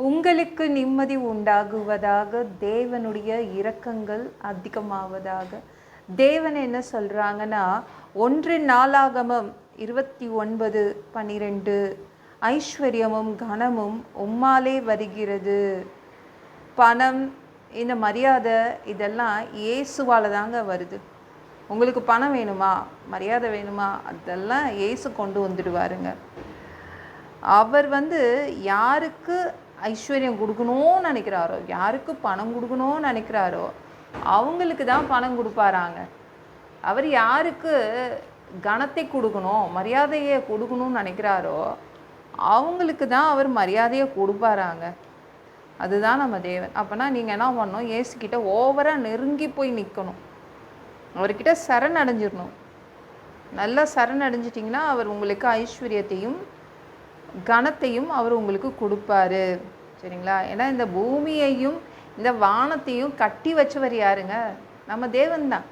உங்களுக்கு நிம்மதி உண்டாகுவதாக, தேவனுடைய இரக்கங்கள் அதிகமாவதாக. தேவன் என்ன சொல்கிறாங்கன்னா, 1 நாளாகமம் 29:12, ஐஸ்வர்யமும் கனமும் உம்மாலே வருகிறது. பணம், இந்த மரியாதை இதெல்லாம் இயேசுவால் தாங்க வருது. உங்களுக்கு பணம் வேணுமா, மரியாதை வேணுமா, அதெல்லாம் இயேசு கொண்டு வந்துடுவாருங்க. அவர் யாருக்கு ஐஸ்வர்யம் கொடுக்கணும்னு நினைக்கிறாரோ, யாருக்கு பணம் கொடுக்கணும்னு நினைக்கிறாரோ அவங்களுக்கு தான் பணம் கொடுப்பாராங்க. அவர் யாருக்கு கனத்தை கொடுக்கணும், மரியாதையை கொடுக்கணும்னு நினைக்கிறாரோ அவங்களுக்கு தான் அவர் மரியாதையை கொடுப்பாராங்க. அதுதான் நம்ம தேவன். அப்போனா நீங்கள் என்ன பண்ணணும், இயேசுக்கிட்ட ஓவராக நெருங்கி போய் நிற்கணும், அவர்கிட்ட சரணடைஞ்சிடணும். நல்லா சரணடைஞ்சிட்டிங்கன்னா அவர் உங்களுக்கு ஐஸ்வர்யத்தையும் கனத்தையும் அவர் உங்களுக்கு கொடுப்பாரு. சரிங்களா? ஏன்னா இந்த பூமியையும் இந்த வானத்தையும் கட்டி வச்சவர் யாருங்க? நம்ம தேவன்தான்.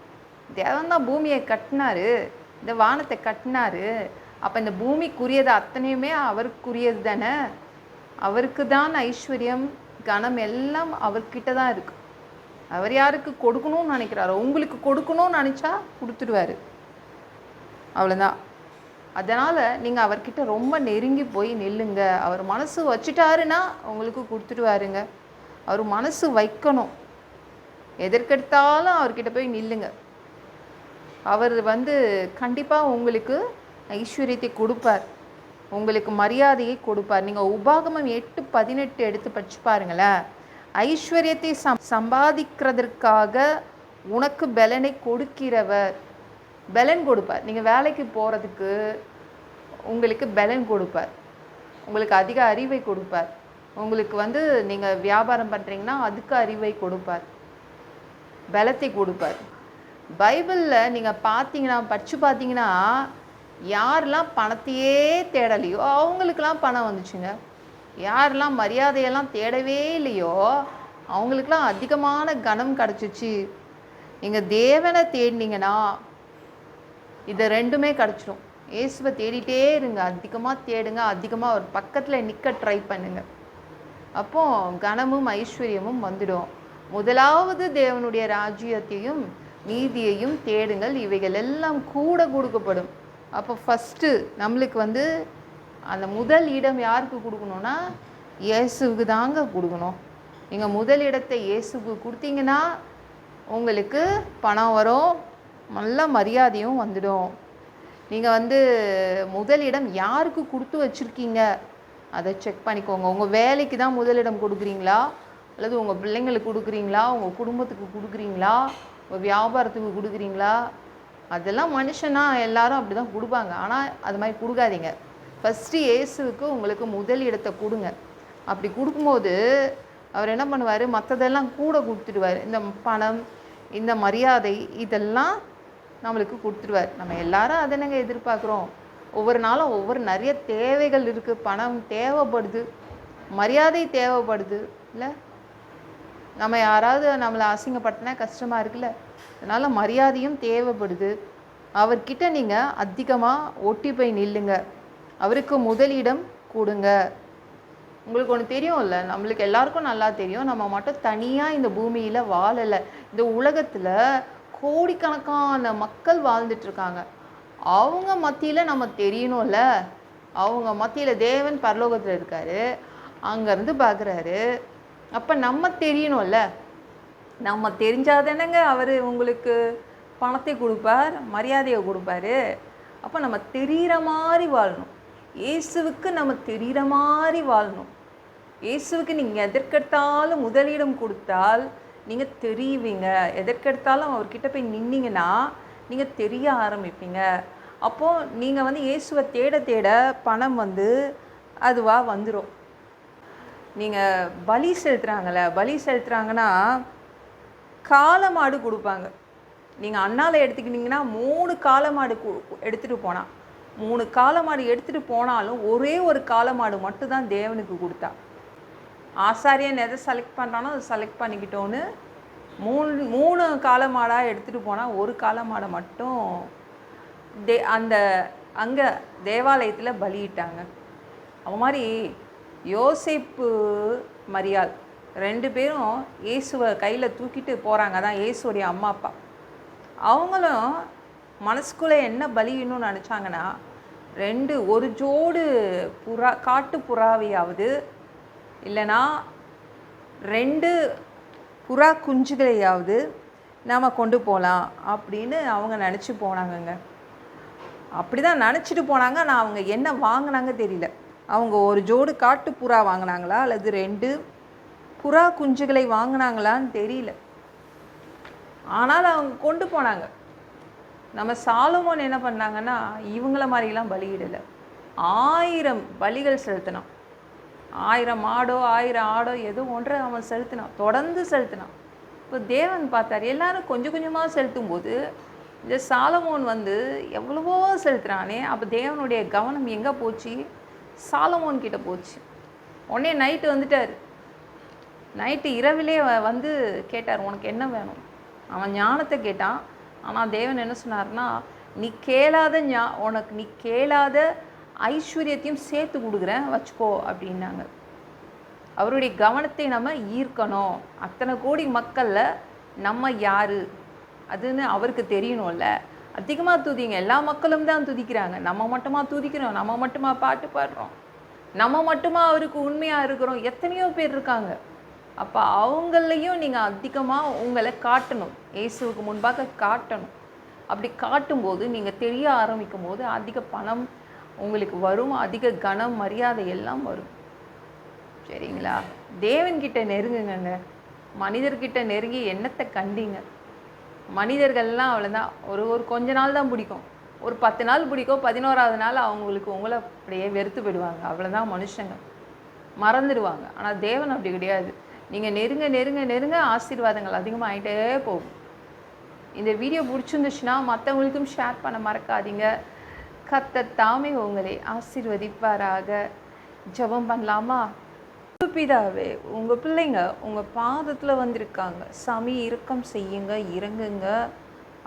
தேவன்தான் பூமியை கட்டினாரு, இந்த வானத்தை கட்டினாரு. அப்போ இந்த பூமிக்குரியது அத்தனையுமே அவருக்குரியது தானே. அவருக்கு தான் ஐஸ்வர்யம் கனம் எல்லாம் அவர்கிட்ட தான் இருக்கு. அவர் யாருக்கு கொடுக்கணும்னு நினைக்கிறாரோ, உங்களுக்கு கொடுக்கணும்னு நினச்சா கொடுத்துடுவார். அவ்வளோதான். அதனால் நீங்கள் அவர்கிட்ட ரொம்ப நெருங்கி போய் நில்லுங்க. அவர் மனசு வச்சுட்டாருன்னா உங்களுக்கு கொடுத்துடுவாருங்க. அவர் மனசு வைக்கணும். எதற்கெடுத்தாலும் அவர்கிட்ட போய் நில்லுங்க. அவர் கண்டிப்பாக உங்களுக்கு ஐஸ்வர்யத்தை கொடுப்பார், உங்களுக்கு மரியாதையை கொடுப்பார். நீங்கள் உபாகமம் 8:18 எடுத்து படிச்சு பாருங்களேன். ஐஸ்வர்யத்தை சம்பாதிக்கிறதற்காக உனக்கு பலனை கொடுக்கிறவர், பலன் கொடுப்பார். நீங்கள் வேலைக்கு போகிறதுக்கு உங்களுக்கு பலன் கொடுப்பார், உங்களுக்கு அதிக அறிவை கொடுப்பார். உங்களுக்கு நீங்கள் வியாபாரம் பண்ணுறீங்கன்னா அதுக்கு அறிவை கொடுப்பார், பலத்தை கொடுப்பார். பைபிளில் நீங்கள் படித்து பார்த்தீங்கன்னா யாரெல்லாம் பணத்தையே தேடலையோ அவங்களுக்கெல்லாம் பணம் வந்துச்சுங்க. யாரெல்லாம் மரியாதையெல்லாம் தேடவே இல்லையோ அவங்களுக்கெல்லாம் அதிகமான கனம் கிடச்சிச்சு. நீங்கள் தேவனை தேடினீங்கன்னா இது ரெண்டுமே கிடச்சிடும். இயேசுவை தேடிட்டே இருங்க, அதிகமாக தேடுங்க, அதிகமாக ஒரு பக்கத்தில் நிற்க ட்ரை பண்ணுங்க. அப்போது கனமும் ஐஸ்வர்யமும் வந்துடும். முதலாவது தேவனுடைய ராஜ்யத்தையும் நீதியையும் தேடுங்கள், இவைகள் எல்லாம் கூட கொடுக்கப்படும். அப்போ ஃபஸ்ட்டு நம்மளுக்கு அந்த முதல் இடம் யாருக்கு கொடுக்கணுன்னா இயேசுவுக்கு தாங்க கொடுக்கணும். நீங்கள் முதல் இடத்தை இயேசுவுக்கு கொடுத்தீங்கன்னா உங்களுக்கு பணம் வரும், நல்ல மரியாதையும் வந்துடும். நீங்கள் முதலிடம் யாருக்கு கொடுத்து வச்சுருக்கீங்க அதை செக் பண்ணிக்கோங்க. உங்கள் வேலைக்கு தான் முதலிடம் கொடுக்குறீங்களா, அல்லது உங்கள் பிள்ளைங்களுக்கு கொடுக்குறீங்களா, உங்கள் குடும்பத்துக்கு கொடுக்குறீங்களா, உங்கள் வியாபாரத்துக்கு கொடுக்குறீங்களா? அதெல்லாம் மனுஷனா எல்லாரும் அப்படி தான் கொடுப்பாங்க. ஆனால் அது மாதிரி கொடுக்காதீங்க. ஃபஸ்ட்டு இயேசுவுக்கு உங்களுக்கு முதல் இடத்தை கொடுங்க. அப்படி கொடுக்கும்போது அவர் என்ன பண்ணுவார், மற்றதெல்லாம் கூட கொடுத்துடுவார். இந்த பணம், இந்த மரியாதை இதெல்லாம் நம்மளுக்கு கொடுத்துடுவார். நம்ம எல்லாரும் அதனங்க எதிர்பார்க்குறோம். ஒவ்வொரு நாளும் ஒவ்வொரு நிறைய தேவைகள் இருக்குது. பணம் தேவைப்படுது, மரியாதை தேவைப்படுது இல்லை? நம்ம யாராவது நம்மளை அசிங்கப்படுத்தினா கஷ்டமாக இருக்குல்ல? அதனால் மரியாதையும் தேவைப்படுது. அவர்கிட்ட நீங்கள் அதிகமாக ஒட்டி போய் நில்லுங்க, அவருக்கு முதலிடம் கொடுங்க. உங்களுக்கு ஒன்று தெரியும்ல, நம்மளுக்கு எல்லாருக்கும் நல்லா தெரியும், நம்ம மட்டும் தனியாக இந்த பூமியில் வாழலை. இந்த உலகத்தில் கோடிக்கணக்கான மக்கள் வாழ்ந்துட்டுருக்காங்க. அவங்க மத்தியில் நம்ம தெரியணும்ல. அவங்க மத்தியில் தேவன் பரலோகத்தில் இருக்கார், அங்கேருந்து பார்க்குறாரு. அப்போ நம்ம தெரியணும்ல. நம்ம தெரிஞ்சாதானங்க அவர் உங்களுக்கு பணத்தை கொடுப்பார், மரியாதையை கொடுப்பாரு. அப்போ நம்ம தெரிகிற மாதிரி வாழணும். இயேசுவுக்கு நம்ம தெரிகிற மாதிரி வாழணும். இயேசுவுக்கு நீங்கள் எதற்கெடுத்தாலும் முதலிடம் கொடுத்தால் நீங்கள் தெரியுவீங்க. எதற்கெடுத்தாலும் அவர்கிட்ட போய் நின்னீங்கன்னா நீங்கள் தெரிய ஆரம்பிப்பீங்க. அப்போது நீங்கள் இயேசுவை தேட தேட பணம் அதுவாக வந்துடும். நீங்கள் பலி செலுத்துகிறாங்கள்ல, பலி செலுத்துகிறாங்கன்னா காளமாடு கொடுப்பாங்க. நீங்கள் அண்ணாவில் எடுத்துக்கிட்டிங்கன்னா 3 காளமாடு எடுத்துகிட்டு போனால், 3 காளமாடு எடுத்துகிட்டு போனாலும் ஒரே ஒரு காளமாடு மட்டும்தான் தேவனுக்கு கொடுத்தா. ஆசாரியன் எதை செலக்ட் பண்ணுறானோ அதை செலக்ட் பண்ணிக்கிட்டோன்னு 3 காளமாடாக எடுத்துகிட்டு போனால் ஒரு காளமாடை மட்டும் அங்கே தேவாலயத்தில் பலியிட்டாங்க. அது மாதிரி யோசேப்பு மரியாள் 2 பேரும் இயேசுவை கையில் தூக்கிட்டு போகிறாங்க. அதான் இயேசுடைய அம்மா அப்பா. அவங்களும் மனசுக்குள்ளே என்ன பலியிடணும்னு நினச்சாங்கன்னா, ஒரு ஜோடு காட்டு புறாவையாவது இல்லைனா 2 புறா குஞ்சுகளையாவது நாம் கொண்டு போகலாம் அப்படின்னு அவங்க நினச்சி போனாங்கங்க. அப்படி தான் நினச்சிட்டு போனாங்க. ஆனால் அவங்க என்ன வாங்கினாங்க தெரியல. அவங்க ஒரு ஜோடு காட்டு புறா வாங்கினாங்களா அல்லது 2 புறா குஞ்சுகளை வாங்கினாங்களான்னு தெரியல. ஆனால் அவங்க கொண்டு போனாங்க. நம்ம சாலமோன் என்ன பண்ணாங்கன்னா, இவங்கள மாதிரிலாம் பலியிடலை. 1000 பலிகள் செலுத்தினான். 1000 மாடோ 1000 ஆடோ ஏதோ ஒன்றை அவன் செலுத்தினான், தொடர்ந்து செலுத்தினான். இப்போ தேவன் பார்த்தார், எல்லாரும் கொஞ்சம் கொஞ்சமாக செலுத்தும் போது இந்த சாலமோன் எவ்வளவோ செலுத்துகிறானே. அப்போ தேவனுடைய கவனம் எங்கே போச்சு? சாலமோன் கிட்ட போச்சு. உடனே நைட்டு வந்துட்டார். நைட்டு இரவிலே கேட்டார், உனக்கு என்ன வேணும்? அவன் ஞானத்தை கேட்டான். ஆனால் தேவன் என்ன சொன்னார்னா, நீ கேளாத ஐஸ்வர்யத்தையும் சேர்த்து கொடுக்குறேன், வச்சுக்கோ அப்படின்னாங்க. அவருடைய கவனத்தை நம்ம ஈர்க்கணும். அத்தனை கோடி மக்களில் நம்ம யார் அதுன்னு அவருக்கு தெரியணும்ல. அதிகமாக துதிங்க. எல்லா மக்களும் தான் துதிக்கிறாங்க. நம்ம மட்டுமா துதிக்கிறோம்? நம்ம மட்டுமா பாட்டு பாடுறோம்? நம்ம மட்டுமா அவருக்கு உண்மையாக இருக்கிறோம்? எத்தனையோ பேர் இருக்காங்க. அப்போ அவங்களையும் நீங்கள் அதிகமாக உங்களை காட்டணும், இயேசுவுக்கு முன்பாக காட்டணும். அப்படி காட்டும்போது நீங்கள் தெரிய ஆரம்பிக்கும் போது அதிக பணம் உங்களுக்கு வரும், அதிக கனம் மரியாதை எல்லாம் வரும். சரிங்களா? தேவன்கிட்ட நெருங்குங்க. மனிதர்கிட்ட நெருங்கி என்னத்தை கண்டீங்க? மனிதர்கள்லாம் அவ்வளோதான். ஒரு கொஞ்ச நாள் தான் பிடிக்கும். ஒரு 10 நாள் பிடிக்கும். 11ஆவது நாள் அவங்களுக்கு உங்களை அப்படியே வெறுத்து போயிடுவாங்க. அவ்வளோதான். மனுஷங்க மறந்துடுவாங்க. ஆனால் தேவன் அப்படி கிடையாது. நீங்கள் நெருங்க நெருங்க நெருங்க ஆசீர்வாதங்கள் அதிகமாக ஆகிட்டே போகும். இந்த வீடியோ பிடிச்சிருந்துச்சுன்னா மற்றவங்களுக்கும் ஷேர் பண்ண மறக்காதீங்க. கர்த்தர் தாமே உங்களை ஆசீர்வதிப்பாராக. ஜெபம் பண்ணலாமா? பிதாவே, உங்கள் பிள்ளைங்க உங்கள் பாதத்தில் வந்திருக்காங்க. சாமி, இரக்கம் செய்யுங்க, இறங்குங்க.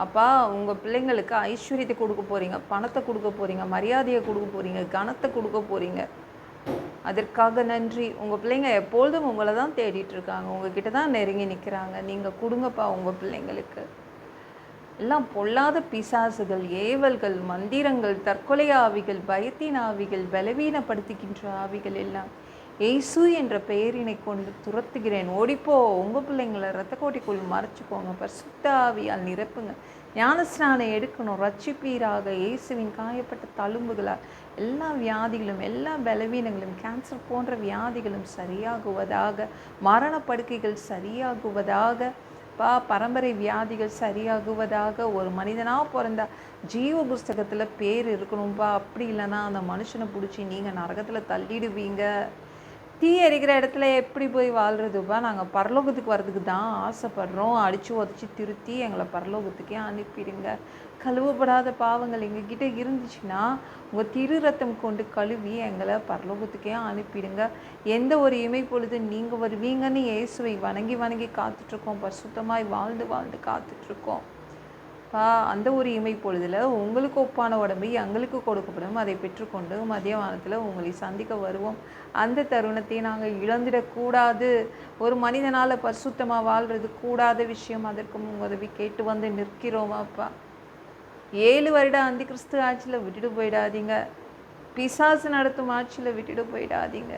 அப்பா, உங்கள் பிள்ளைங்களுக்கு ஐஸ்வர்யத்தை கொடுக்க போகிறீங்க, பணத்தை கொடுக்க போகிறீங்க, மரியாதையை கொடுக்க போகிறீங்க, கனத்தை கொடுக்க போகிறீங்க. அதற்காக நன்றி. உங்கள் பிள்ளைங்க எப்பொழுதும் உங்களை தான் தேடிட்டுருக்காங்க, உங்ககிட்ட தான் நெருங்கி நிற்கிறாங்க. நீங்கள் கொடுங்கப்பா உங்கள் பிள்ளைங்களுக்கு. எல்லாம் பொல்லாத பிசாசுகள், ஏவல்கள், மந்திரங்கள், தற்கொலை ஆவிகள், பயத்தின் ஆவிகள், பலவீனப்படுத்துகின்ற ஆவிகள் எல்லாம் இயேசு என்ற பெயரினை கொண்டு துரத்துகிறேன். ஓடிப்போ. உங்கள் பிள்ளைங்களை இரத்த கோட்டிக்குள் மறைச்சிக்கோங்க. பரிசுத்த ஆவியால் நிரப்புங்க. ஞானஸ்நானம் எடுக்கணும். ரட்சிப்பீராக. இயேசுவின் காயப்பட்ட தழும்புகளால் எல்லா வியாதிகளும், எல்லா பலவீனங்களும், கேன்சர் போன்ற வியாதிகளும் சரியாகுவதாக. மரணப்படுக்கைகள் சரியாகுவதாக. பரம்பரை வியாதிகள் சரியாகுவதாக. ஒரு மனிதனாக பிறந்தா ஜீவ புஸ்தகத்தில் பேர் இருக்கணும்ப்பா. அப்படி இல்லைன்னா அந்த மனுஷனை பிடிச்சி நீங்கள் நரகத்தில் தள்ளிடுவீங்க. தீ எரிக்கிற இடத்துல எப்படி போய் வாழ்கிறதுப்பா? நாங்கள் பரலோகத்துக்கு வர்றதுக்கு தான் ஆசைப்படுறோம். அடித்து உதச்சி திருத்தி எங்களை பரலோகத்துக்கே அனுப்பிடுங்க. கழுவப்படாத பாவங்கள் எங்ககிட்ட இருந்துச்சுன்னா உங்கள் திரு ரத்தம் கொண்டு கழுவி எங்களை பரலோகத்துக்கே அனுப்பிடுங்க. எந்த ஒரு இமை பொழுது நீங்கள் வருவீங்கன்னு இயேசுவை வணங்கி வணங்கி காத்துட்ருக்கோம். பரிசுத்தமாய் வாழ்ந்து வாழ்ந்து காத்துட்ருக்கோம். அந்த ஒரு இமை பொழுதில் உங்களுக்கு ஒப்பான உடம்பை எங்களுக்கு கொடுக்கப்படும். அதை பெற்றுக்கொண்டு மதியவானத்தில் உங்களை சந்திக்க வருவோம். அந்த தருணத்தை நாங்கள் இழந்துடக்கூடாது. ஒரு மனிதனால் பரிசுத்தமாக வாழ்கிறது கூடாத விஷயம். அதற்கும் உதவி கேட்டு வந்து நிற்கிறோமாப்பா. 7 வருட அந்த கிறிஸ்து ஆட்சியில் விட்டுட்டு போயிடாதீங்க. பிசாசு நடத்தும் ஆட்சியில் விட்டுட்டு போயிடாதீங்க.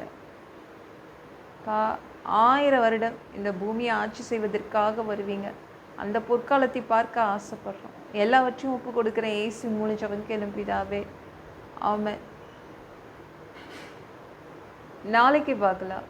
1000 வருடம் இந்த பூமியை ஆட்சி செய்வதற்காக வருவீங்க. அந்த பொற்காலத்தை பார்க்க ஆசைப்படுறோம். எல்லாவற்றையும் ஒப்பு கொடுக்குறேன். இயேசு மூலம் ஜெபம் கேளும் பிதாவே. ஆமென். நாளைக்கு பார்க்கலாம்.